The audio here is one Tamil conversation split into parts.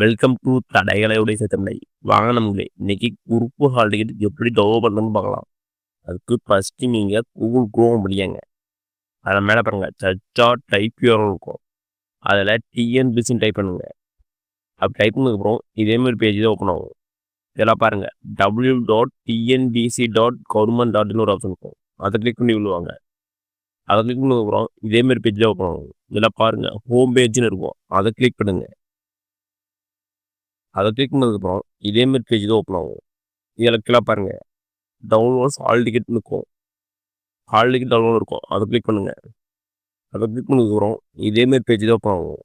Welcome to தடைகளையுடைய சித்தமடை. வாங்க நம்மளே இன்னைக்கு குரூப் ஹால் டிக்கெட் எப்படி டவுன்லோட் பண்ணணும்னு பார்க்கலாம். அதுக்கு ஃபஸ்ட்டு நீங்கள் கூகுள் குரோம் படியாங்க. அதில் மேலே பாருங்க சர்ச்சா டைப் இருக்கும். அதில் டிஎன்பிசின்னு டைப் பண்ணுங்க. அப்படி டைப் பண்ணதுக்கப்புறம் இதேமாதிரி பேஜ் தான் ஓப்பன் ஆகும். இதெல்லாம் பாருங்கள் www.tnbc.government.in ஒரு ஆப்ஷன் இருக்கும். அதை கிளிக் பண்ணி விழுவாங்க. அதை கிளிக் பண்ணதுக்கப்புறம் இதேமாதிரி பேஜ் தான் ஓப்பன் ஆகும். இதெல்லாம் பாருங்கள் ஹோம் பேஜ்னு இருக்கும். அதை கிளிக் பண்ணுங்க. அதை கிளிக் பண்ணதுக்கப்புறம் இதேமாரி பேஜ் தான் ஓப்பன் ஆகும். இதில் கீழே பாருங்கள் டவுன்லோட்ஸ் ஹால் டிக்கெட்னு இருக்கும். ஹால் டிக்கெட் டவுன்லோட் இருக்கும். அதை கிளிக் பண்ணுங்கள். அதை கிளிக் பண்ணதுக்கப்புறம் இதேமாரி பேஜ் தான் ஓப்பன் ஆகும்.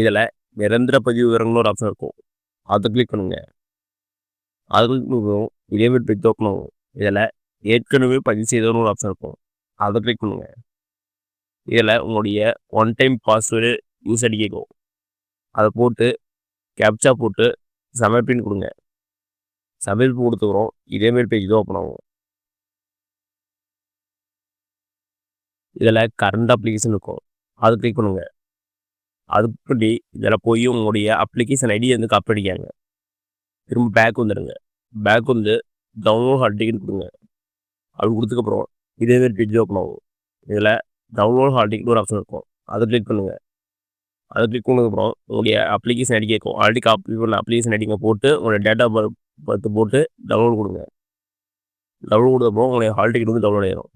இதில் நிரந்தர பதிவு விவரங்கள்னு ஒரு ஆப்ஷன் இருக்கும். அதை கிளிக் பண்ணுங்கள். அதை கிளிக் பண்ணதுக்கப்புறம் இதேமாரி பேஜ் தான் ஓப்பன் ஆகும். இதில் ஏற்கனவே பதிவு செய்தவன்னு ஒரு ஆப்ஷன் இருக்கும். அதை கிளிக் பண்ணுங்கள். இதில் உங்களுடைய one time password use ID கேட்கும். அதை போட்டு கேப்சா போட்டு சப்மிட் கொடுங்க. சப்மிட் கொடுத்துக்கிறோம். இதேமாரி பேஜ் தான் ஓப்பன் ஆகும். இதில் கரண்ட் அப்ளிகேஷன் இருக்கும். அது கிளிக் பண்ணுங்க. அதுக்கு இதில் போய் உங்களுடைய அப்ளிகேஷன் ஐடி வந்து காப்பி அடிக்காங்க. திரும்ப பேக் வந்துடுங்க. பேக் வந்து டவுன்லோட் ஹால் டிக்கெட் கொடுங்க. அப்படி கொடுத்ததுக்கப்புறம் இதேமாரி பேஜ் ஓப்பன் ஆகும். இதில் டவுன்லோட் ஹால் டிக்கெட் ஒரு ஆப்ஷன் இருக்கும். அதை கிளிக் பண்ணுங்க. அதை கிளிக் பண்ணதுக்கப்புறம் உங்களுடைய அப்ளிகேஷன் ஐடி கேட்கும். ஆல்ரெடி காப்பி பண்ண அப்ளிகேஷன் ஐடிங்க போட்டு உங்களுடைய டேட்டா பர்த் போட்டு டவுன்லோட் கொடுங்க. டவுன்லோட் கொடுத்தப்போ உங்களுடைய ஹால் டிக்கெட் வந்து டவுன்லோட் ஆயிடும்.